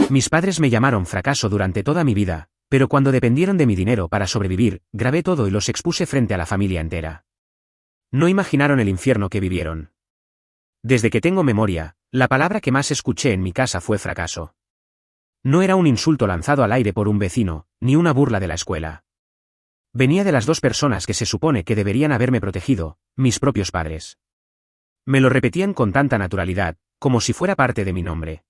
Mis padres me llamaron fracaso durante toda mi vida, pero cuando dependieron de mi dinero para sobrevivir, grabé todo y los expuse frente a la familia entera. No imaginaron el infierno que vivieron. Desde que tengo memoria, la palabra que más escuché en mi casa fue fracaso. No era un insulto lanzado al aire por un vecino, ni una burla de la escuela. Venía de las dos personas que se supone que deberían haberme protegido, mis propios padres. Me lo repetían con tanta naturalidad, como si fuera parte de mi nombre.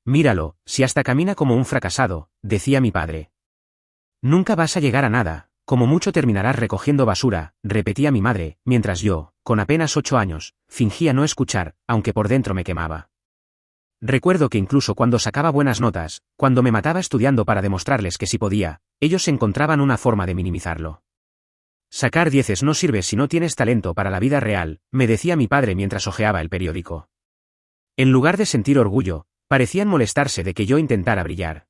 Míralo, si hasta camina como un fracasado, decía mi padre. Nunca vas a llegar a nada, como mucho terminarás recogiendo basura, repetía mi madre, mientras yo, con apenas 8 años, fingía no escuchar, aunque por dentro me quemaba. Recuerdo que incluso cuando sacaba buenas notas, cuando me mataba estudiando para demostrarles que sí podía, ellos encontraban una forma de minimizarlo. Sacar 10 no sirve si no tienes talento para la vida real, me decía mi padre mientras hojeaba el periódico. En lugar de sentir orgullo, parecían molestarse de que yo intentara brillar.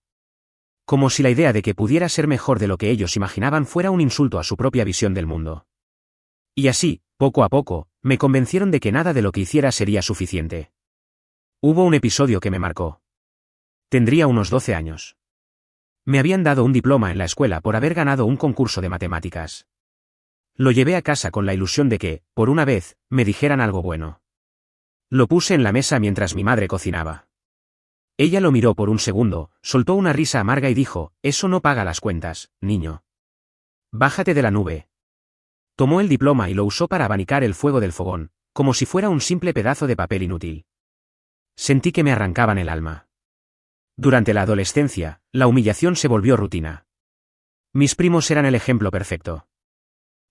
Como si la idea de que pudiera ser mejor de lo que ellos imaginaban fuera un insulto a su propia visión del mundo. Y así, poco a poco, me convencieron de que nada de lo que hiciera sería suficiente. Hubo un episodio que me marcó. Tendría unos 12 años. Me habían dado un diploma en la escuela por haber ganado un concurso de matemáticas. Lo llevé a casa con la ilusión de que, por una vez, me dijeran algo bueno. Lo puse en la mesa mientras mi madre cocinaba. Ella lo miró por un segundo, soltó una risa amarga y dijo, «Eso no paga las cuentas, niño. Bájate de la nube». Tomó el diploma y lo usó para abanicar el fuego del fogón, como si fuera un simple pedazo de papel inútil. Sentí que me arrancaban el alma. Durante la adolescencia, la humillación se volvió rutina. Mis primos eran el ejemplo perfecto.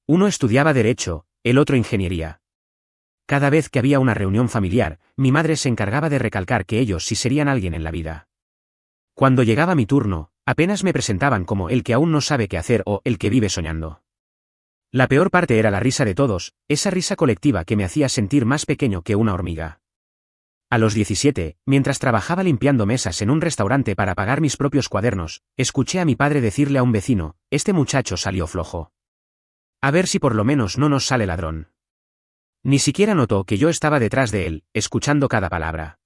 Uno estudiaba Derecho, el otro Ingeniería. Cada vez que había una reunión familiar, mi madre se encargaba de recalcar que ellos sí serían alguien en la vida. Cuando llegaba mi turno, apenas me presentaban como el que aún no sabe qué hacer o el que vive soñando. La peor parte era la risa de todos, esa risa colectiva que me hacía sentir más pequeño que una hormiga. A los 17, mientras trabajaba limpiando mesas en un restaurante para pagar mis propios cuadernos, escuché a mi padre decirle a un vecino, «Este muchacho salió flojo. A ver si por lo menos no nos sale ladrón». Ni siquiera notó que yo estaba detrás de él, escuchando cada palabra.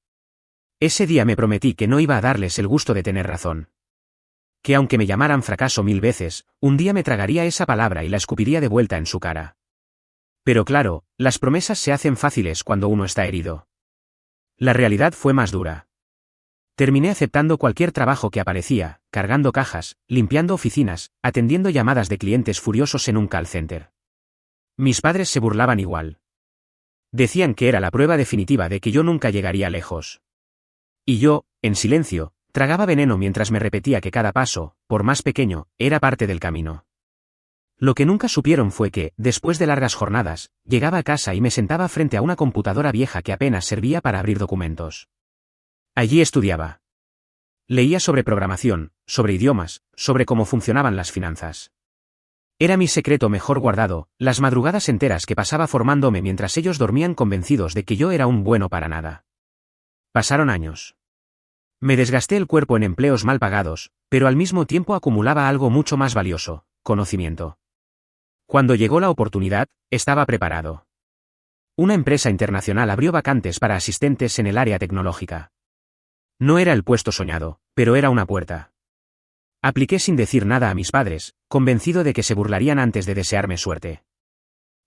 Ese día me prometí que no iba a darles el gusto de tener razón. Que aunque me llamaran fracaso 1000 veces, un día me tragaría esa palabra y la escupiría de vuelta en su cara. Pero claro, las promesas se hacen fáciles cuando uno está herido. La realidad fue más dura. Terminé aceptando cualquier trabajo que aparecía, cargando cajas, limpiando oficinas, atendiendo llamadas de clientes furiosos en un call center. Mis padres se burlaban igual. Decían que era la prueba definitiva de que yo nunca llegaría lejos. Y yo, en silencio, tragaba veneno mientras me repetía que cada paso, por más pequeño, era parte del camino. Lo que nunca supieron fue que, después de largas jornadas, llegaba a casa y me sentaba frente a una computadora vieja que apenas servía para abrir documentos. Allí estudiaba. Leía sobre programación, sobre idiomas, sobre cómo funcionaban las finanzas. Era mi secreto mejor guardado, las madrugadas enteras que pasaba formándome mientras ellos dormían convencidos de que yo era un bueno para nada. Pasaron años. Me desgasté el cuerpo en empleos mal pagados, pero al mismo tiempo acumulaba algo mucho más valioso, conocimiento. Cuando llegó la oportunidad, estaba preparado. Una empresa internacional abrió vacantes para asistentes en el área tecnológica. No era el puesto soñado, pero era una puerta. Apliqué sin decir nada a mis padres, convencido de que se burlarían antes de desearme suerte.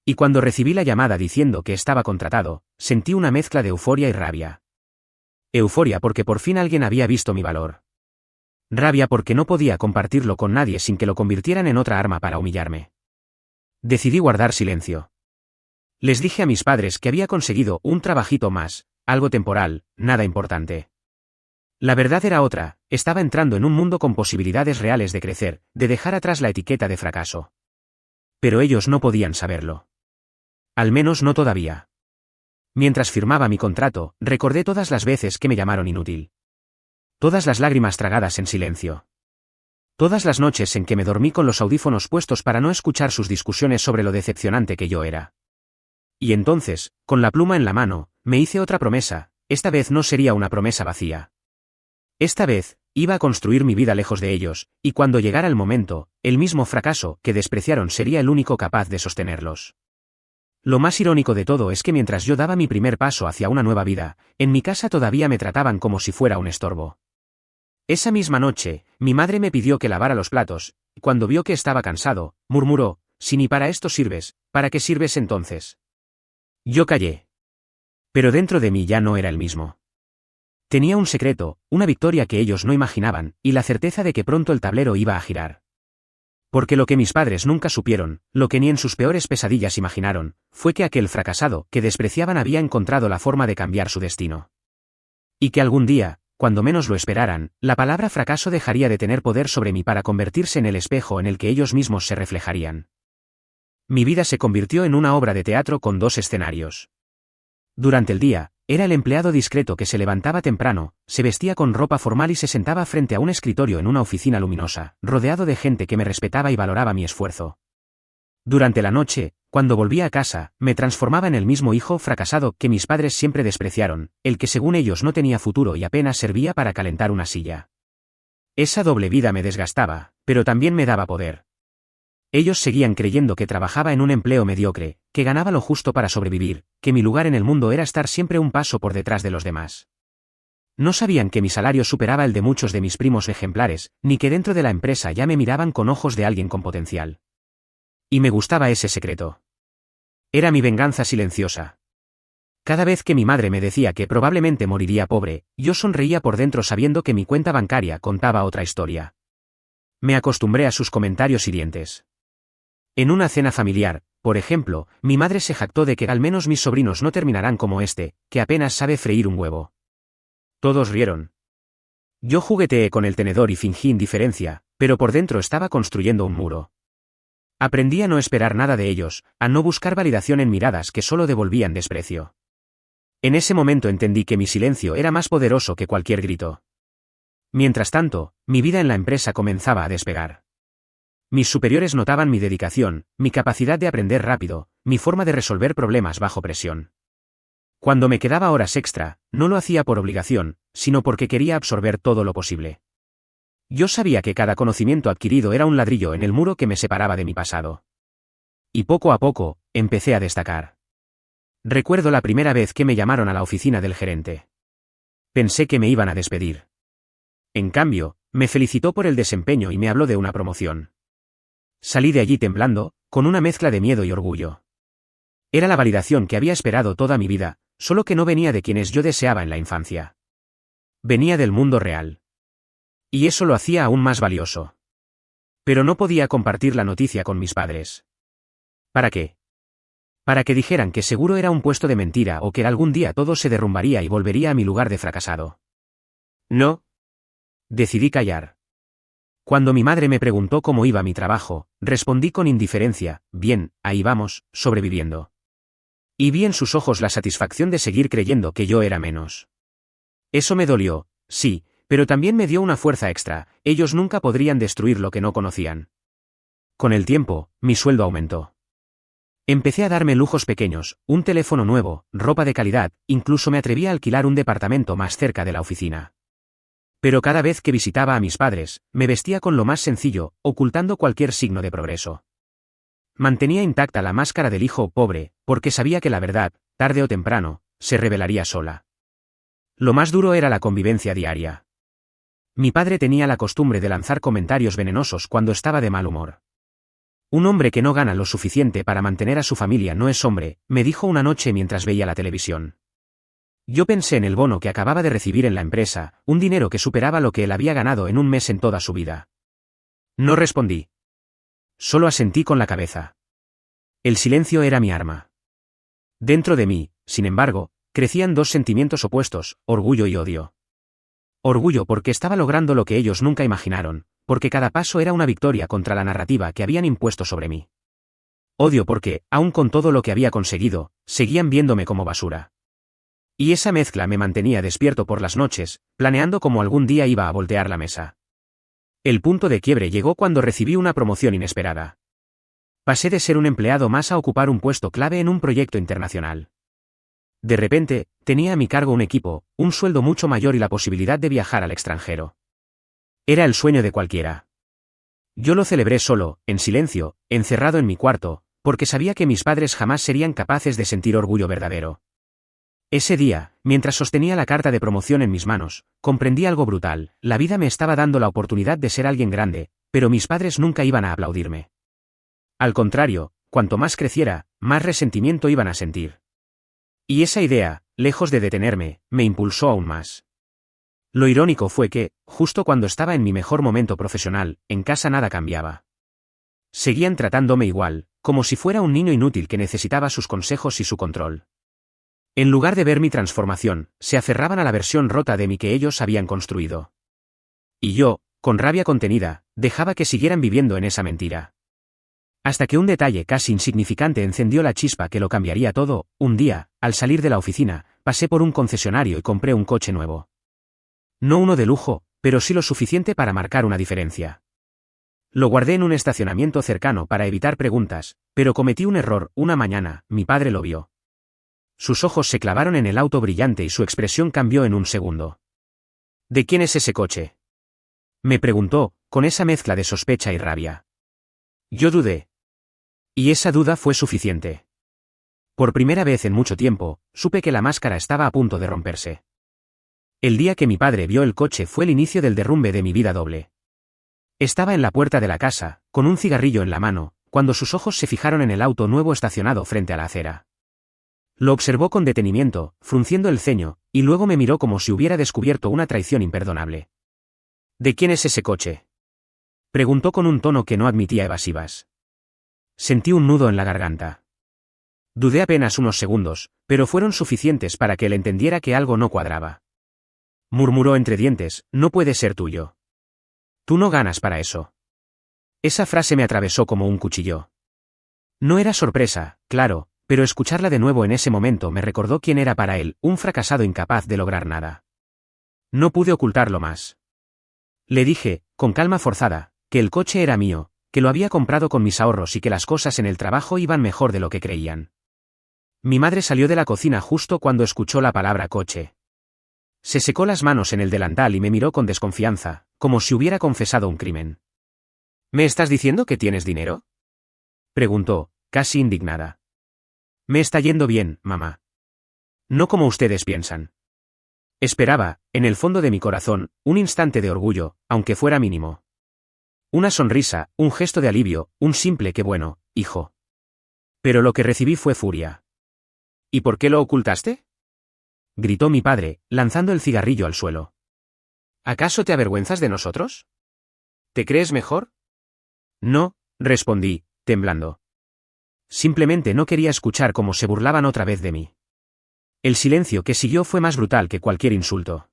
Y cuando recibí la llamada diciendo que estaba contratado, sentí una mezcla de euforia y rabia. Euforia porque por fin alguien había visto mi valor. Rabia porque no podía compartirlo con nadie sin que lo convirtieran en otra arma para humillarme. Decidí guardar silencio. Les dije a mis padres que había conseguido un trabajito más, algo temporal, nada importante. La verdad era otra, estaba entrando en un mundo con posibilidades reales de crecer, de dejar atrás la etiqueta de fracaso. Pero ellos no podían saberlo. Al menos no todavía. Mientras firmaba mi contrato, recordé todas las veces que me llamaron inútil. Todas las lágrimas tragadas en silencio. Todas las noches en que me dormí con los audífonos puestos para no escuchar sus discusiones sobre lo decepcionante que yo era. Y entonces, con la pluma en la mano, me hice otra promesa, esta vez no sería una promesa vacía. Esta vez, iba a construir mi vida lejos de ellos, y cuando llegara el momento, el mismo fracaso que despreciaron sería el único capaz de sostenerlos. Lo más irónico de todo es que mientras yo daba mi primer paso hacia una nueva vida, en mi casa todavía me trataban como si fuera un estorbo. Esa misma noche, mi madre me pidió que lavara los platos, y cuando vio que estaba cansado, murmuró: «Si ni para esto sirves, ¿para qué sirves entonces?». Yo callé. Pero dentro de mí ya no era el mismo. Tenía un secreto, una victoria que ellos no imaginaban, y la certeza de que pronto el tablero iba a girar. Porque lo que mis padres nunca supieron, lo que ni en sus peores pesadillas imaginaron, fue que aquel fracasado que despreciaban había encontrado la forma de cambiar su destino. Y que algún día, cuando menos lo esperaran, la palabra fracaso dejaría de tener poder sobre mí para convertirse en el espejo en el que ellos mismos se reflejarían. Mi vida se convirtió en una obra de teatro con dos escenarios. Durante el día, era el empleado discreto que se levantaba temprano, se vestía con ropa formal y se sentaba frente a un escritorio en una oficina luminosa, rodeado de gente que me respetaba y valoraba mi esfuerzo. Durante la noche, cuando volvía a casa, me transformaba en el mismo hijo fracasado que mis padres siempre despreciaron, el que según ellos no tenía futuro y apenas servía para calentar una silla. Esa doble vida me desgastaba, pero también me daba poder. Ellos seguían creyendo que trabajaba en un empleo mediocre, que ganaba lo justo para sobrevivir, que mi lugar en el mundo era estar siempre un paso por detrás de los demás. No sabían que mi salario superaba el de muchos de mis primos ejemplares, ni que dentro de la empresa ya me miraban con ojos de alguien con potencial. Y me gustaba ese secreto. Era mi venganza silenciosa. Cada vez que mi madre me decía que probablemente moriría pobre, yo sonreía por dentro sabiendo que mi cuenta bancaria contaba otra historia. Me acostumbré a sus comentarios hirientes. En una cena familiar, por ejemplo, mi madre se jactó de que al menos mis sobrinos no terminarán como este, que apenas sabe freír un huevo. Todos rieron. Yo jugueteé con el tenedor y fingí indiferencia, pero por dentro estaba construyendo un muro. Aprendí a no esperar nada de ellos, a no buscar validación en miradas que solo devolvían desprecio. En ese momento entendí que mi silencio era más poderoso que cualquier grito. Mientras tanto, mi vida en la empresa comenzaba a despegar. Mis superiores notaban mi dedicación, mi capacidad de aprender rápido, mi forma de resolver problemas bajo presión. Cuando me quedaba horas extra, no lo hacía por obligación, sino porque quería absorber todo lo posible. Yo sabía que cada conocimiento adquirido era un ladrillo en el muro que me separaba de mi pasado. Y poco a poco, empecé a destacar. Recuerdo la primera vez que me llamaron a la oficina del gerente. Pensé que me iban a despedir. En cambio, me felicitó por el desempeño y me habló de una promoción. Salí de allí temblando, con una mezcla de miedo y orgullo. Era la validación que había esperado toda mi vida, solo que no venía de quienes yo deseaba en la infancia. Venía del mundo real. Y eso lo hacía aún más valioso. Pero no podía compartir la noticia con mis padres. ¿Para qué? Para que dijeran que seguro era un puesto de mentira o que algún día todo se derrumbaría y volvería a mi lugar de fracasado. No. Decidí callar. Cuando mi madre me preguntó cómo iba mi trabajo, respondí con indiferencia: bien, ahí vamos, sobreviviendo. Y vi en sus ojos la satisfacción de seguir creyendo que yo era menos. Eso me dolió, sí, pero también me dio una fuerza extra. Ellos nunca podrían destruir lo que no conocían. Con el tiempo, mi sueldo aumentó. Empecé a darme lujos pequeños, un teléfono nuevo, ropa de calidad, incluso me atreví a alquilar un departamento más cerca de la oficina. Pero cada vez que visitaba a mis padres, me vestía con lo más sencillo, ocultando cualquier signo de progreso. Mantenía intacta la máscara del hijo pobre, porque sabía que la verdad, tarde o temprano, se revelaría sola. Lo más duro era la convivencia diaria. Mi padre tenía la costumbre de lanzar comentarios venenosos cuando estaba de mal humor. Un hombre que no gana lo suficiente para mantener a su familia no es hombre, me dijo una noche mientras veía la televisión. Yo pensé en el bono que acababa de recibir en la empresa, un dinero que superaba lo que él había ganado en un mes en toda su vida. No respondí. Solo asentí con la cabeza. El silencio era mi arma. Dentro de mí, sin embargo, crecían dos sentimientos opuestos, orgullo y odio. Orgullo porque estaba logrando lo que ellos nunca imaginaron, porque cada paso era una victoria contra la narrativa que habían impuesto sobre mí. Odio porque, aun con todo lo que había conseguido, seguían viéndome como basura. Y esa mezcla me mantenía despierto por las noches, planeando cómo algún día iba a voltear la mesa. El punto de quiebre llegó cuando recibí una promoción inesperada. Pasé de ser un empleado más a ocupar un puesto clave en un proyecto internacional. De repente, tenía a mi cargo un equipo, un sueldo mucho mayor y la posibilidad de viajar al extranjero. Era el sueño de cualquiera. Yo lo celebré solo, en silencio, encerrado en mi cuarto, porque sabía que mis padres jamás serían capaces de sentir orgullo verdadero. Ese día, mientras sostenía la carta de promoción en mis manos, comprendí algo brutal: la vida me estaba dando la oportunidad de ser alguien grande, pero mis padres nunca iban a aplaudirme. Al contrario, cuanto más creciera, más resentimiento iban a sentir. Y esa idea, lejos de detenerme, me impulsó aún más. Lo irónico fue que, justo cuando estaba en mi mejor momento profesional, en casa nada cambiaba. Seguían tratándome igual, como si fuera un niño inútil que necesitaba sus consejos y su control. En lugar de ver mi transformación, se aferraban a la versión rota de mí que ellos habían construido. Y yo, con rabia contenida, dejaba que siguieran viviendo en esa mentira. Hasta que un detalle casi insignificante encendió la chispa que lo cambiaría todo. Un día, al salir de la oficina, pasé por un concesionario y compré un coche nuevo. No uno de lujo, pero sí lo suficiente para marcar una diferencia. Lo guardé en un estacionamiento cercano para evitar preguntas, pero cometí un error. Una mañana, mi padre lo vio. Sus ojos se clavaron en el auto brillante y su expresión cambió en un segundo. ¿De quién es ese coche?, me preguntó, con esa mezcla de sospecha y rabia. Yo dudé. Y esa duda fue suficiente. Por primera vez en mucho tiempo, supe que la máscara estaba a punto de romperse. El día que mi padre vio el coche fue el inicio del derrumbe de mi vida doble. Estaba en la puerta de la casa, con un cigarrillo en la mano, cuando sus ojos se fijaron en el auto nuevo estacionado frente a la acera. Lo observó con detenimiento, frunciendo el ceño, y luego me miró como si hubiera descubierto una traición imperdonable. ¿De quién es ese coche?, preguntó con un tono que no admitía evasivas. Sentí un nudo en la garganta. Dudé apenas unos segundos, pero fueron suficientes para que él entendiera que algo no cuadraba. Murmuró entre dientes: no puede ser tuyo. Tú no ganas para eso. Esa frase me atravesó como un cuchillo. No era sorpresa, claro, pero escucharla de nuevo en ese momento me recordó quién era para él: un fracasado incapaz de lograr nada. No pude ocultarlo más. Le dije, con calma forzada, que el coche era mío, que lo había comprado con mis ahorros y que las cosas en el trabajo iban mejor de lo que creían. Mi madre salió de la cocina justo cuando escuchó la palabra coche. Se secó las manos en el delantal y me miró con desconfianza, como si hubiera confesado un crimen. ¿Me estás diciendo que tienes dinero?, preguntó, casi indignada. Me está yendo bien, mamá. No como ustedes piensan. Esperaba, en el fondo de mi corazón, un instante de orgullo, aunque fuera mínimo. Una sonrisa, un gesto de alivio, un simple «qué bueno, hijo». Pero lo que recibí fue furia. ¿Y por qué lo ocultaste?, gritó mi padre, lanzando el cigarrillo al suelo. ¿Acaso te avergüenzas de nosotros? ¿Te crees mejor? No, respondí, temblando. Simplemente no quería escuchar cómo se burlaban otra vez de mí. El silencio que siguió fue más brutal que cualquier insulto.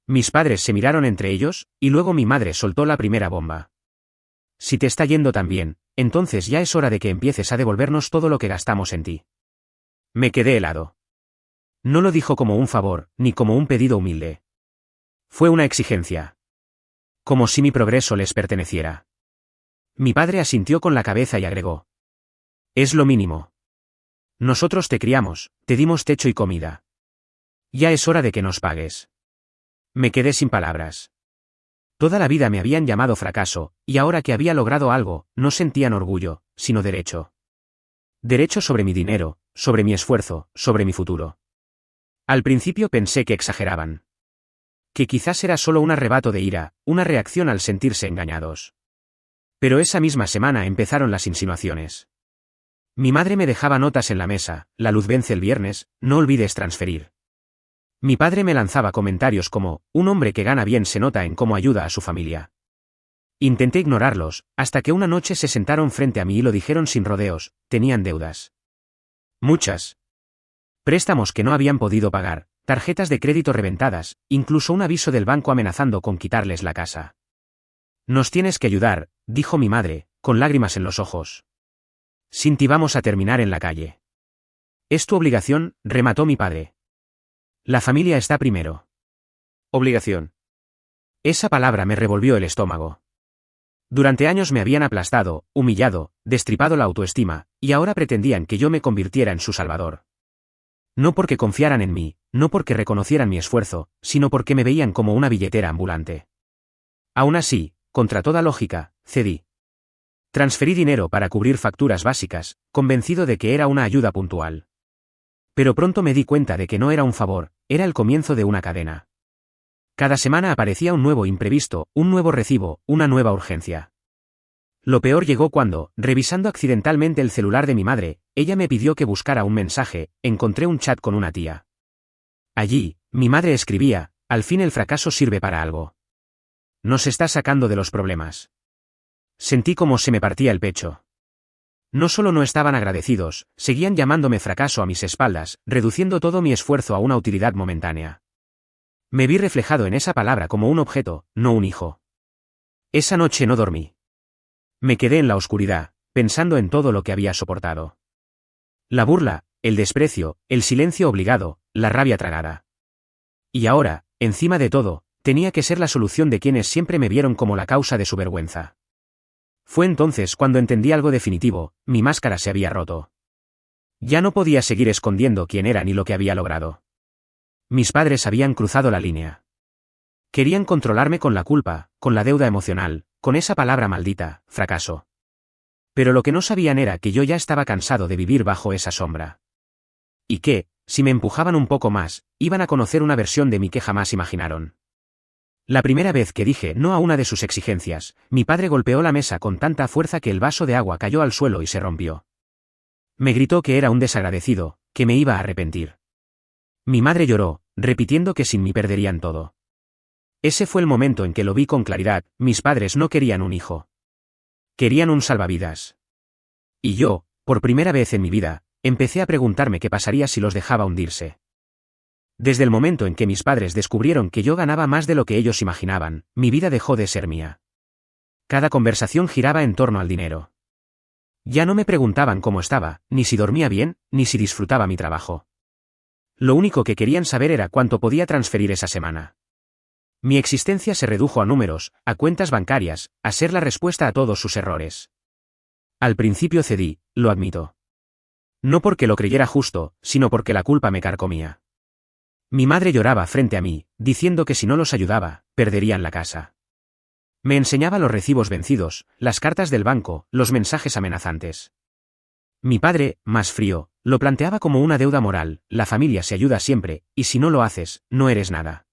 Mis padres se miraron entre ellos, y luego mi madre soltó la primera bomba. Si te está yendo tan bien, entonces ya es hora de que empieces a devolvernos todo lo que gastamos en ti. Me quedé helado. No lo dijo como un favor, ni como un pedido humilde. Fue una exigencia. Como si mi progreso les perteneciera. Mi padre asintió con la cabeza y agregó: es lo mínimo. Nosotros te criamos, te dimos techo y comida. Ya es hora de que nos pagues. Me quedé sin palabras. Toda la vida me habían llamado fracaso, y ahora que había logrado algo, no sentían orgullo, sino derecho. Derecho sobre mi dinero, sobre mi esfuerzo, sobre mi futuro. Al principio pensé que exageraban. Que quizás era solo un arrebato de ira, una reacción al sentirse engañados. Pero esa misma semana empezaron las insinuaciones. Mi madre me dejaba notas en la mesa: la luz vence el viernes, no olvides transferir. Mi padre me lanzaba comentarios como: un hombre que gana bien se nota en cómo ayuda a su familia. Intenté ignorarlos, hasta que una noche se sentaron frente a mí y lo dijeron sin rodeos: tenían deudas. Muchas. Préstamos que no habían podido pagar, tarjetas de crédito reventadas, incluso un aviso del banco amenazando con quitarles la casa. Nos tienes que ayudar, dijo mi madre, con lágrimas en los ojos. Sin ti vamos a terminar en la calle. Es tu obligación, remató mi padre. La familia está primero. Obligación. Esa palabra me revolvió el estómago. Durante años me habían aplastado, humillado, destripado la autoestima, y ahora pretendían que yo me convirtiera en su salvador. No porque confiaran en mí, no porque reconocieran mi esfuerzo, sino porque me veían como una billetera ambulante. Aún así, contra toda lógica, cedí. Transferí dinero para cubrir facturas básicas, convencido de que era una ayuda puntual. Pero pronto me di cuenta de que no era un favor, era el comienzo de una cadena. Cada semana aparecía un nuevo imprevisto, un nuevo recibo, una nueva urgencia. Lo peor llegó cuando, revisando accidentalmente el celular de mi madre, ella me pidió que buscara un mensaje, encontré un chat con una tía. Allí, mi madre escribía, al fin el fracaso sirve para algo. Nos está sacando de los problemas. Sentí como se me partía el pecho. No solo no estaban agradecidos, seguían llamándome fracaso a mis espaldas, reduciendo todo mi esfuerzo a una utilidad momentánea. Me vi reflejado en esa palabra como un objeto, no un hijo. Esa noche no dormí. Me quedé en la oscuridad, pensando en todo lo que había soportado. La burla, el desprecio, el silencio obligado, la rabia tragada. Y ahora, encima de todo, tenía que ser la solución de quienes siempre me vieron como la causa de su vergüenza. Fue entonces cuando entendí algo definitivo, mi máscara se había roto. Ya no podía seguir escondiendo quién era ni lo que había logrado. Mis padres habían cruzado la línea. Querían controlarme con la culpa, con la deuda emocional, con esa palabra maldita, fracaso. Pero lo que no sabían era que yo ya estaba cansado de vivir bajo esa sombra. Y que, si me empujaban un poco más, iban a conocer una versión de mí que jamás imaginaron. La primera vez que dije no a una de sus exigencias, mi padre golpeó la mesa con tanta fuerza que el vaso de agua cayó al suelo y se rompió. Me gritó que era un desagradecido, que me iba a arrepentir. Mi madre lloró, repitiendo que sin mí perderían todo. Ese fue el momento en que lo vi con claridad, mis padres no querían un hijo. Querían un salvavidas. Y yo, por primera vez en mi vida, empecé a preguntarme qué pasaría si los dejaba hundirse. Desde el momento en que mis padres descubrieron que yo ganaba más de lo que ellos imaginaban, mi vida dejó de ser mía. Cada conversación giraba en torno al dinero. Ya no me preguntaban cómo estaba, ni si dormía bien, ni si disfrutaba mi trabajo. Lo único que querían saber era cuánto podía transferir esa semana. Mi existencia se redujo a números, a cuentas bancarias, a ser la respuesta a todos sus errores. Al principio cedí, lo admito. No porque lo creyera justo, sino porque la culpa me carcomía. Mi madre lloraba frente a mí, diciendo que si no los ayudaba, perderían la casa. Me enseñaba los recibos vencidos, las cartas del banco, los mensajes amenazantes. Mi padre, más frío, lo planteaba como una deuda moral, la familia se ayuda siempre, y si no lo haces, no eres nada.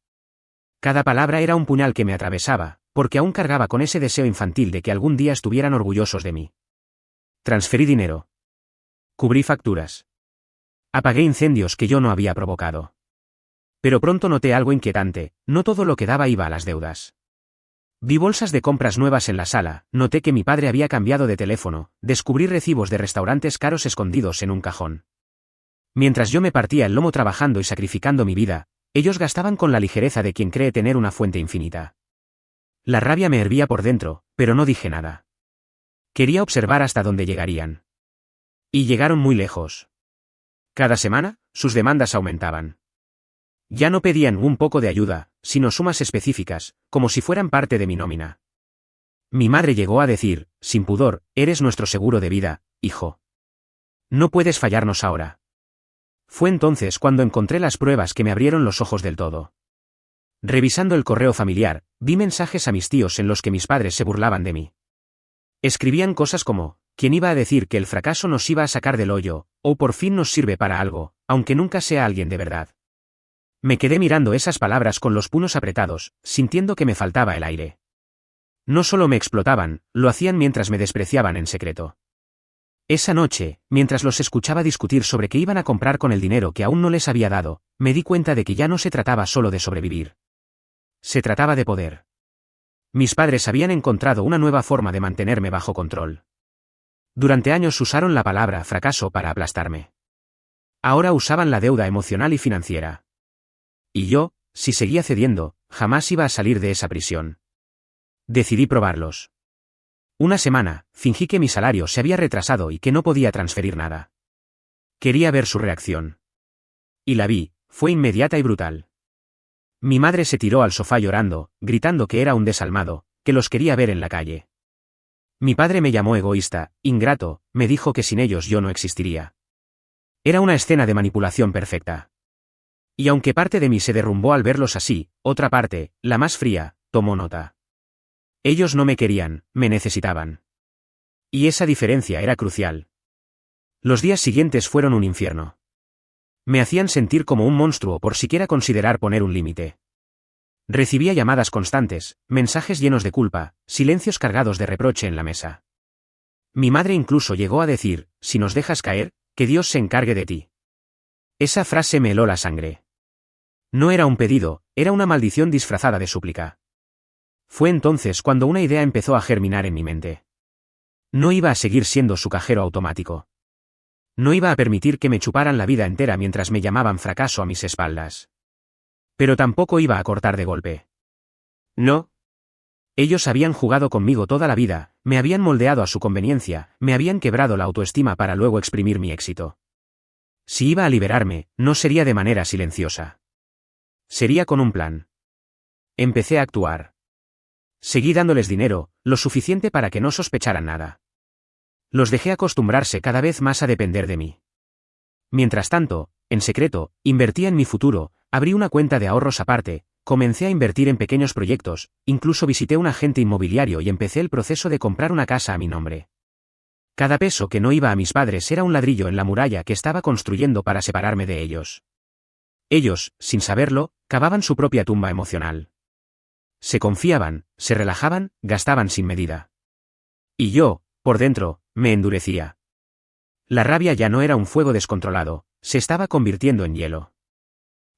Cada palabra era un puñal que me atravesaba, porque aún cargaba con ese deseo infantil de que algún día estuvieran orgullosos de mí. Transferí dinero. Cubrí facturas. Apagué incendios que yo no había provocado. Pero pronto noté algo inquietante, no todo lo que daba iba a las deudas. Vi bolsas de compras nuevas en la sala, noté que mi padre había cambiado de teléfono, descubrí recibos de restaurantes caros escondidos en un cajón. Mientras yo me partía el lomo trabajando y sacrificando mi vida, ellos gastaban con la ligereza de quien cree tener una fuente infinita. La rabia me hervía por dentro, pero no dije nada. Quería observar hasta dónde llegarían. Y llegaron muy lejos. Cada semana, sus demandas aumentaban. Ya no pedían un poco de ayuda, sino sumas específicas, como si fueran parte de mi nómina. Mi madre llegó a decir, sin pudor, eres nuestro seguro de vida, hijo. No puedes fallarnos ahora. Fue entonces cuando encontré las pruebas que me abrieron los ojos del todo. Revisando el correo familiar, vi mensajes a mis tíos en los que mis padres se burlaban de mí. Escribían cosas como, ¿quién iba a decir que el fracaso nos iba a sacar del hoyo, o por fin nos sirve para algo, aunque nunca sea alguien de verdad? Me quedé mirando esas palabras con los puños apretados, sintiendo que me faltaba el aire. No solo me explotaban, lo hacían mientras me despreciaban en secreto. Esa noche, mientras los escuchaba discutir sobre qué iban a comprar con el dinero que aún no les había dado, me di cuenta de que ya no se trataba solo de sobrevivir. Se trataba de poder. Mis padres habían encontrado una nueva forma de mantenerme bajo control. Durante años usaron la palabra fracaso para aplastarme. Ahora usaban la deuda emocional y financiera. Y yo, si seguía cediendo, jamás iba a salir de esa prisión. Decidí probarlos. Una semana, fingí que mi salario se había retrasado y que no podía transferir nada. Quería ver su reacción. Y la vi, fue inmediata y brutal. Mi madre se tiró al sofá llorando, gritando que era un desalmado, que los quería ver en la calle. Mi padre me llamó egoísta, ingrato, me dijo que sin ellos yo no existiría. Era una escena de manipulación perfecta. Y aunque parte de mí se derrumbó al verlos así, otra parte, la más fría, tomó nota. Ellos no me querían, me necesitaban. Y esa diferencia era crucial. Los días siguientes fueron un infierno. Me hacían sentir como un monstruo por siquiera considerar poner un límite. Recibía llamadas constantes, mensajes llenos de culpa, silencios cargados de reproche en la mesa. Mi madre incluso llegó a decir, si nos dejas caer, que Dios se encargue de ti. Esa frase me heló la sangre. No era un pedido, era una maldición disfrazada de súplica. Fue entonces cuando una idea empezó a germinar en mi mente. No iba a seguir siendo su cajero automático. No iba a permitir que me chuparan la vida entera mientras me llamaban fracaso a mis espaldas. Pero tampoco iba a cortar de golpe. No. Ellos habían jugado conmigo toda la vida, me habían moldeado a su conveniencia, me habían quebrado la autoestima para luego exprimir mi éxito. Si iba a liberarme, no sería de manera silenciosa. Sería con un plan. Empecé a actuar. Seguí dándoles dinero, lo suficiente para que no sospecharan nada. Los dejé acostumbrarse cada vez más a depender de mí. Mientras tanto, en secreto, invertía en mi futuro, abrí una cuenta de ahorros aparte, comencé a invertir en pequeños proyectos, incluso visité un agente inmobiliario y empecé el proceso de comprar una casa a mi nombre. Cada peso que no iba a mis padres era un ladrillo en la muralla que estaba construyendo para separarme de ellos. Ellos, sin saberlo, cavaban su propia tumba emocional. Se confiaban, se relajaban, gastaban sin medida. Y yo, por dentro, me endurecía. La rabia ya no era un fuego descontrolado, se estaba convirtiendo en hielo.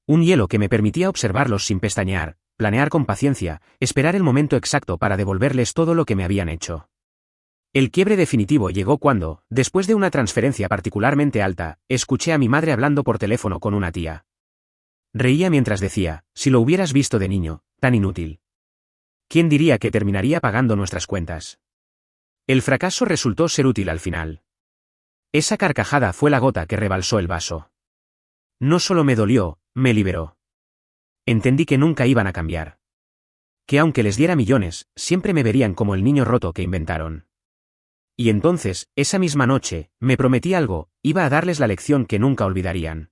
Un hielo que me permitía observarlos sin pestañear, planear con paciencia, esperar el momento exacto para devolverles todo lo que me habían hecho. El quiebre definitivo llegó cuando, después de una transferencia particularmente alta, escuché a mi madre hablando por teléfono con una tía. Reía mientras decía, si lo hubieras visto de niño, tan inútil. ¿Quién diría que terminaría pagando nuestras cuentas? El fracaso resultó ser útil al final. Esa carcajada fue la gota que rebalsó el vaso. No solo me dolió, me liberó. Entendí que nunca iban a cambiar. Que aunque les diera millones, siempre me verían como el niño roto que inventaron. Y entonces, esa misma noche, me prometí algo, iba a darles la lección que nunca olvidarían.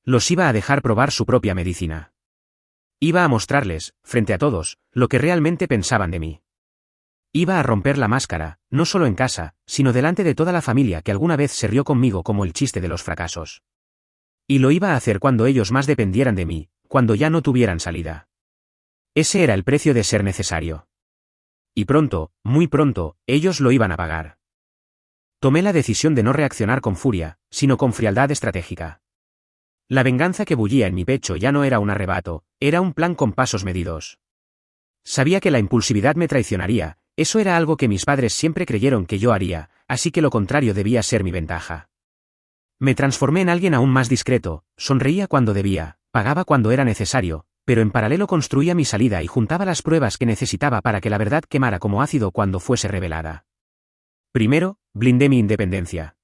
Los iba a dejar probar su propia medicina. Iba a mostrarles, frente a todos, lo que realmente pensaban de mí. Iba a romper la máscara, no solo en casa, sino delante de toda la familia que alguna vez se rió conmigo como el chiste de los fracasos. Y lo iba a hacer cuando ellos más dependieran de mí, cuando ya no tuvieran salida. Ese era el precio de ser necesario. Y pronto, muy pronto, ellos lo iban a pagar. Tomé la decisión de no reaccionar con furia, sino con frialdad estratégica. La venganza que bullía en mi pecho ya no era un arrebato, era un plan con pasos medidos. Sabía que la impulsividad me traicionaría, eso era algo que mis padres siempre creyeron que yo haría, así que lo contrario debía ser mi ventaja. Me transformé en alguien aún más discreto, sonreía cuando debía, pagaba cuando era necesario, pero en paralelo construía mi salida y juntaba las pruebas que necesitaba para que la verdad quemara como ácido cuando fuese revelada. Primero, blindé mi independencia.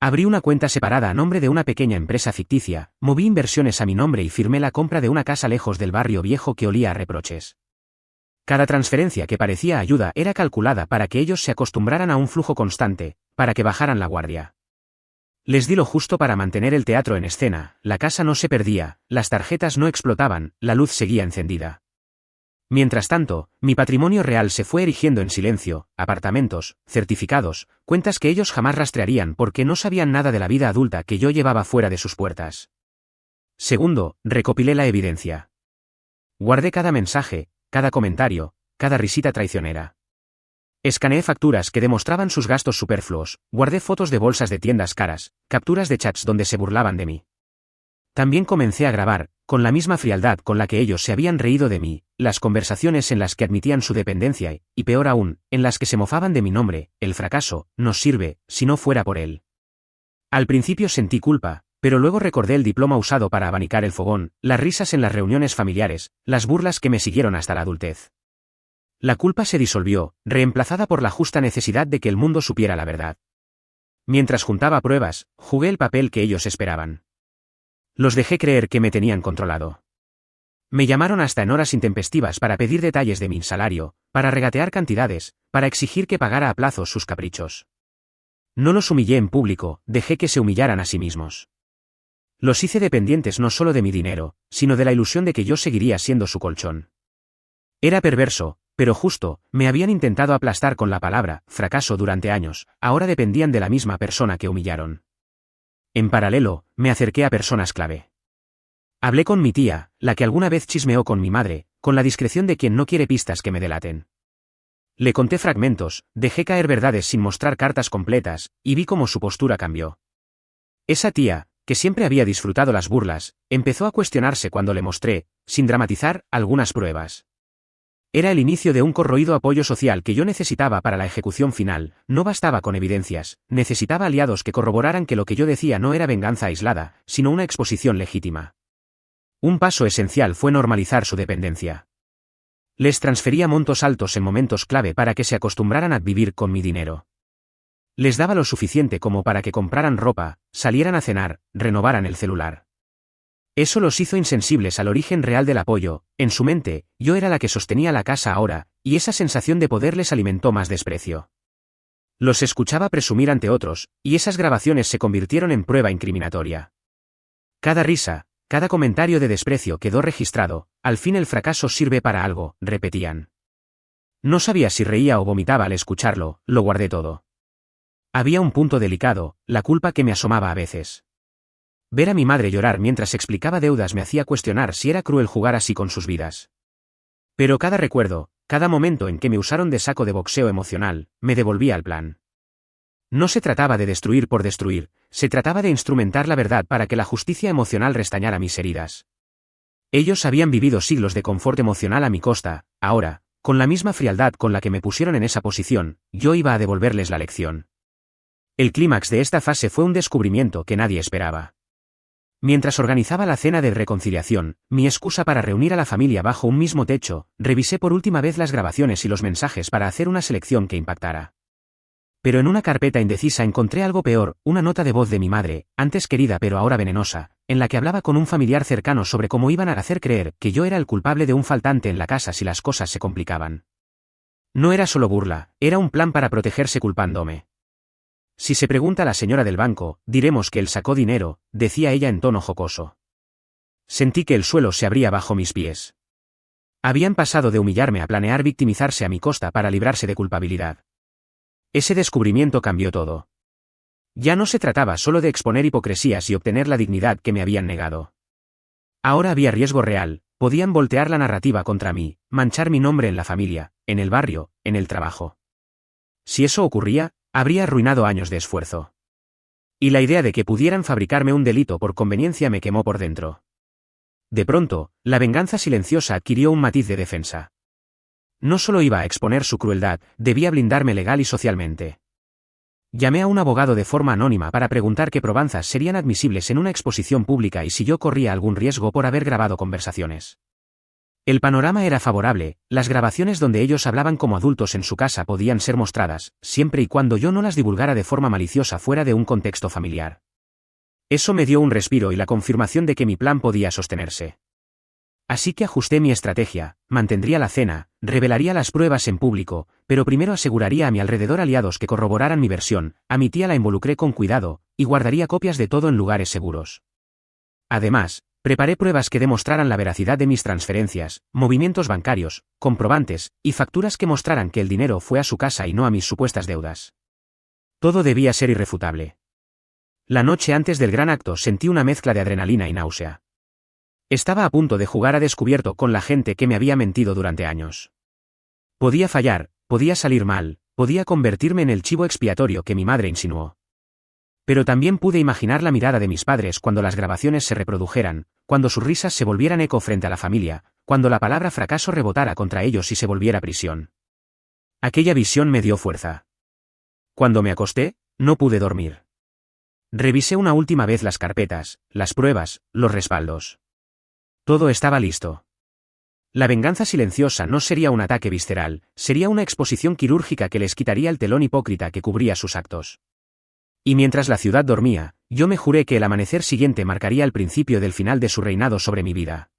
Abrí una cuenta separada a nombre de una pequeña empresa ficticia, moví inversiones a mi nombre y firmé la compra de una casa lejos del barrio viejo que olía a reproches. Cada transferencia que parecía ayuda era calculada para que ellos se acostumbraran a un flujo constante, para que bajaran la guardia. Les di lo justo para mantener el teatro en escena, la casa no se perdía, las tarjetas no explotaban, la luz seguía encendida. Mientras tanto, mi patrimonio real se fue erigiendo en silencio, apartamentos, certificados, cuentas que ellos jamás rastrearían porque no sabían nada de la vida adulta que yo llevaba fuera de sus puertas. Segundo, recopilé la evidencia. Guardé cada mensaje, cada comentario, cada risita traicionera. Escaneé facturas que demostraban sus gastos superfluos, guardé fotos de bolsas de tiendas caras, capturas de chats donde se burlaban de mí. También comencé a grabar, con la misma frialdad con la que ellos se habían reído de mí, las conversaciones en las que admitían su dependencia y peor aún, en las que se mofaban de mi nombre, el fracaso, nos sirve, si no fuera por él. Al principio sentí culpa, pero luego recordé el diploma usado para abanicar el fogón, las risas en las reuniones familiares, las burlas que me siguieron hasta la adultez. La culpa se disolvió, reemplazada por la justa necesidad de que el mundo supiera la verdad. Mientras juntaba pruebas, jugué el papel que ellos esperaban. Los dejé creer que me tenían controlado. Me llamaron hasta en horas intempestivas para pedir detalles de mi salario, para regatear cantidades, para exigir que pagara a plazos sus caprichos. No los humillé en público, dejé que se humillaran a sí mismos. Los hice dependientes no solo de mi dinero, sino de la ilusión de que yo seguiría siendo su colchón. Era perverso, pero justo, me habían intentado aplastar con la palabra fracaso durante años, ahora dependían de la misma persona que humillaron. En paralelo, me acerqué a personas clave. Hablé con mi tía, la que alguna vez chismeó con mi madre, con la discreción de quien no quiere pistas que me delaten. Le conté fragmentos, dejé caer verdades sin mostrar cartas completas, y vi cómo su postura cambió. Esa tía, que siempre había disfrutado las burlas, empezó a cuestionarse cuando le mostré, sin dramatizar, algunas pruebas. Era el inicio de un corroído apoyo social que yo necesitaba para la ejecución final. No bastaba con evidencias, necesitaba aliados que corroboraran que lo que yo decía no era venganza aislada, sino una exposición legítima. Un paso esencial fue normalizar su dependencia. Les transfería montos altos en momentos clave para que se acostumbraran a vivir con mi dinero. Les daba lo suficiente como para que compraran ropa, salieran a cenar, renovaran el celular. Eso los hizo insensibles al origen real del apoyo. En su mente, yo era la que sostenía la casa ahora, y esa sensación de poder les alimentó más desprecio. Los escuchaba presumir ante otros, y esas grabaciones se convirtieron en prueba incriminatoria. Cada risa, cada comentario de desprecio quedó registrado. Al fin el fracaso sirve para algo, repetían. No sabía si reía o vomitaba al escucharlo, lo guardé todo. Había un punto delicado, la culpa que me asomaba a veces. Ver a mi madre llorar mientras explicaba deudas me hacía cuestionar si era cruel jugar así con sus vidas. Pero cada recuerdo, cada momento en que me usaron de saco de boxeo emocional, me devolvía al plan. No se trataba de destruir por destruir, se trataba de instrumentar la verdad para que la justicia emocional restañara mis heridas. Ellos habían vivido siglos de confort emocional a mi costa, ahora, con la misma frialdad con la que me pusieron en esa posición, yo iba a devolverles la lección. El clímax de esta fase fue un descubrimiento que nadie esperaba. Mientras organizaba la cena de reconciliación, mi excusa para reunir a la familia bajo un mismo techo, revisé por última vez las grabaciones y los mensajes para hacer una selección que impactara. Pero en una carpeta indecisa encontré algo peor, una nota de voz de mi madre, antes querida pero ahora venenosa, en la que hablaba con un familiar cercano sobre cómo iban a hacer creer que yo era el culpable de un faltante en la casa si las cosas se complicaban. No era solo burla, era un plan para protegerse culpándome. Si se pregunta a la señora del banco, diremos que él sacó dinero, decía ella en tono jocoso. Sentí que el suelo se abría bajo mis pies. Habían pasado de humillarme a planear victimizarse a mi costa para librarse de culpabilidad. Ese descubrimiento cambió todo. Ya no se trataba solo de exponer hipocresías y obtener la dignidad que me habían negado. Ahora había riesgo real, podían voltear la narrativa contra mí, manchar mi nombre en la familia, en el barrio, en el trabajo. Si eso ocurría, habría arruinado años de esfuerzo. Y la idea de que pudieran fabricarme un delito por conveniencia me quemó por dentro. De pronto, la venganza silenciosa adquirió un matiz de defensa. No solo iba a exponer su crueldad, debía blindarme legal y socialmente. Llamé a un abogado de forma anónima para preguntar qué probanzas serían admisibles en una exposición pública y si yo corría algún riesgo por haber grabado conversaciones. El panorama era favorable, las grabaciones donde ellos hablaban como adultos en su casa podían ser mostradas, siempre y cuando yo no las divulgara de forma maliciosa fuera de un contexto familiar. Eso me dio un respiro y la confirmación de que mi plan podía sostenerse. Así que ajusté mi estrategia, mantendría la cena, revelaría las pruebas en público, pero primero aseguraría a mi alrededor aliados que corroboraran mi versión, a mi tía la involucré con cuidado, y guardaría copias de todo en lugares seguros. Además, preparé pruebas que demostraran la veracidad de mis transferencias, movimientos bancarios, comprobantes, y facturas que mostraran que el dinero fue a su casa y no a mis supuestas deudas. Todo debía ser irrefutable. La noche antes del gran acto sentí una mezcla de adrenalina y náusea. Estaba a punto de jugar a descubierto con la gente que me había mentido durante años. Podía fallar, podía salir mal, podía convertirme en el chivo expiatorio que mi madre insinuó. Pero también pude imaginar la mirada de mis padres cuando las grabaciones se reprodujeran, cuando sus risas se volvieran eco frente a la familia, cuando la palabra fracaso rebotara contra ellos y se volviera prisión. Aquella visión me dio fuerza. Cuando me acosté, no pude dormir. Revisé una última vez las carpetas, las pruebas, los respaldos. Todo estaba listo. La venganza silenciosa no sería un ataque visceral, sería una exposición quirúrgica que les quitaría el telón hipócrita que cubría sus actos. Y mientras la ciudad dormía, yo me juré que el amanecer siguiente marcaría el principio del final de su reinado sobre mi vida.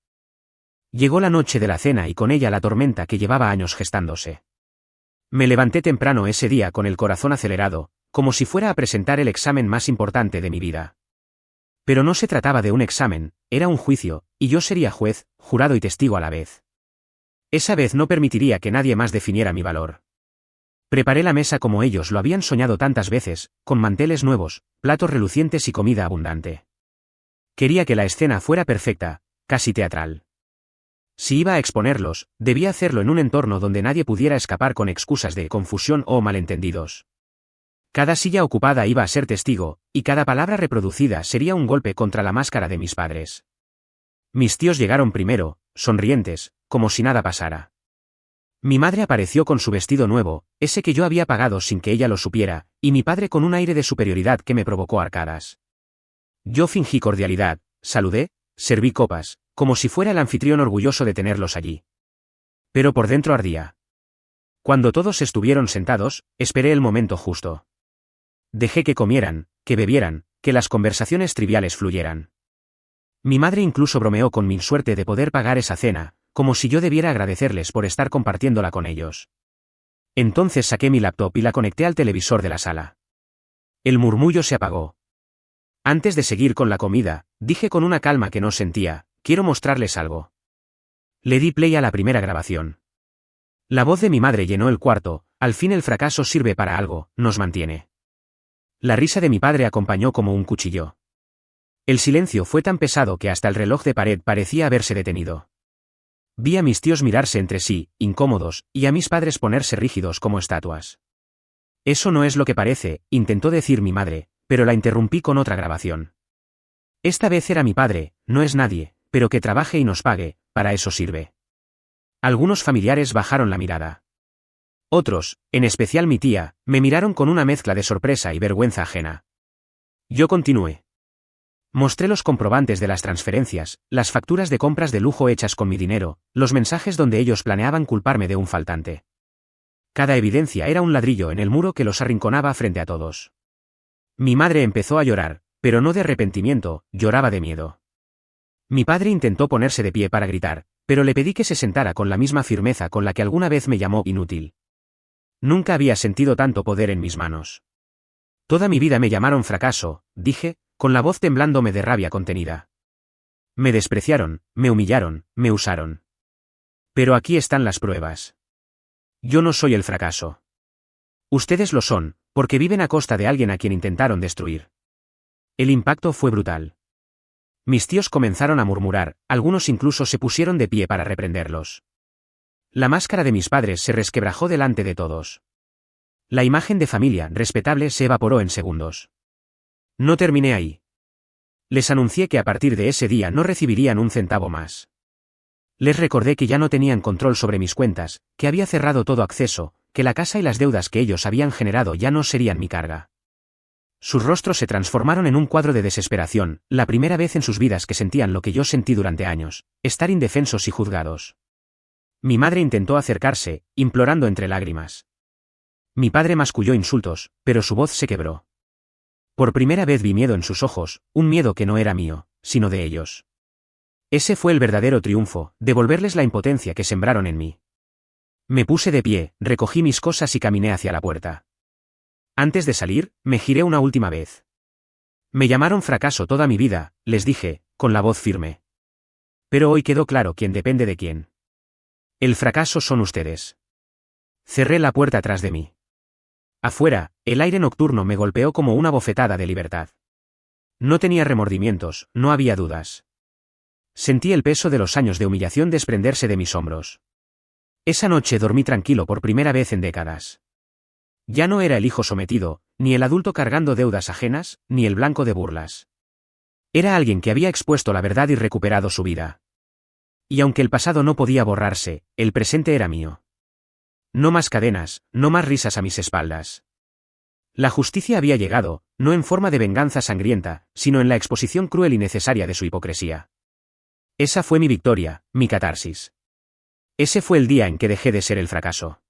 Llegó la noche de la cena y con ella la tormenta que llevaba años gestándose. Me levanté temprano ese día con el corazón acelerado, como si fuera a presentar el examen más importante de mi vida. Pero no se trataba de un examen, era un juicio, y yo sería juez, jurado y testigo a la vez. Esa vez no permitiría que nadie más definiera mi valor. Preparé la mesa como ellos lo habían soñado tantas veces, con manteles nuevos, platos relucientes y comida abundante. Quería que la escena fuera perfecta, casi teatral. Si iba a exponerlos, debía hacerlo en un entorno donde nadie pudiera escapar con excusas de confusión o malentendidos. Cada silla ocupada iba a ser testigo, y cada palabra reproducida sería un golpe contra la máscara de mis padres. Mis tíos llegaron primero, sonrientes, como si nada pasara. Mi madre apareció con su vestido nuevo, ese que yo había pagado sin que ella lo supiera, y mi padre con un aire de superioridad que me provocó arcadas. Yo fingí cordialidad, saludé, serví copas, como si fuera el anfitrión orgulloso de tenerlos allí. Pero por dentro ardía. Cuando todos estuvieron sentados, esperé el momento justo. Dejé que comieran, que bebieran, que las conversaciones triviales fluyeran. Mi madre incluso bromeó con mi suerte de poder pagar esa cena, como si yo debiera agradecerles por estar compartiéndola con ellos. Entonces saqué mi laptop y la conecté al televisor de la sala. El murmullo se apagó. Antes de seguir con la comida, dije con una calma que no sentía, quiero mostrarles algo. Le di play a la primera grabación. La voz de mi madre llenó el cuarto, al fin el fracaso sirve para algo, nos mantiene. La risa de mi padre acompañó como un cuchillo. El silencio fue tan pesado que hasta el reloj de pared parecía haberse detenido. Vi a mis tíos mirarse entre sí, incómodos, y a mis padres ponerse rígidos como estatuas. Eso no es lo que parece, intentó decir mi madre, pero la interrumpí con otra grabación. Esta vez era mi padre, no es nadie, pero que trabaje y nos pague, para eso sirve. Algunos familiares bajaron la mirada. Otros, en especial mi tía, me miraron con una mezcla de sorpresa y vergüenza ajena. Yo continué. Mostré los comprobantes de las transferencias, las facturas de compras de lujo hechas con mi dinero, los mensajes donde ellos planeaban culparme de un faltante. Cada evidencia era un ladrillo en el muro que los arrinconaba frente a todos. Mi madre empezó a llorar, pero no de arrepentimiento, lloraba de miedo. Mi padre intentó ponerse de pie para gritar, pero le pedí que se sentara con la misma firmeza con la que alguna vez me llamó inútil. Nunca había sentido tanto poder en mis manos. Toda mi vida me llamaron fracaso, dije, con la voz temblándome de rabia contenida. Me despreciaron, me humillaron, me usaron. Pero aquí están las pruebas. Yo no soy el fracaso. Ustedes lo son, porque viven a costa de alguien a quien intentaron destruir. El impacto fue brutal. Mis tíos comenzaron a murmurar, algunos incluso se pusieron de pie para reprenderlos. La máscara de mis padres se resquebrajó delante de todos. La imagen de familia respetable se evaporó en segundos. No terminé ahí. Les anuncié que a partir de ese día no recibirían un centavo más. Les recordé que ya no tenían control sobre mis cuentas, que había cerrado todo acceso, que la casa y las deudas que ellos habían generado ya no serían mi carga. Sus rostros se transformaron en un cuadro de desesperación, la primera vez en sus vidas que sentían lo que yo sentí durante años, estar indefensos y juzgados. Mi madre intentó acercarse, implorando entre lágrimas. Mi padre masculló insultos, pero su voz se quebró. Por primera vez vi miedo en sus ojos, un miedo que no era mío, sino de ellos. Ese fue el verdadero triunfo, devolverles la impotencia que sembraron en mí. Me puse de pie, recogí mis cosas y caminé hacia la puerta. Antes de salir, me giré una última vez. Me llamaron fracaso toda mi vida, les dije, con la voz firme. Pero hoy quedó claro quién depende de quién. El fracaso son ustedes. Cerré la puerta tras de mí. Afuera, el aire nocturno me golpeó como una bofetada de libertad. No tenía remordimientos, no había dudas. Sentí el peso de los años de humillación desprenderse de mis hombros. Esa noche dormí tranquilo por primera vez en décadas. Ya no era el hijo sometido, ni el adulto cargando deudas ajenas, ni el blanco de burlas. Era alguien que había expuesto la verdad y recuperado su vida. Y aunque el pasado no podía borrarse, el presente era mío. No más cadenas, no más risas a mis espaldas. La justicia había llegado, no en forma de venganza sangrienta, sino en la exposición cruel y necesaria de su hipocresía. Esa fue mi victoria, mi catarsis. Ese fue el día en que dejé de ser el fracaso.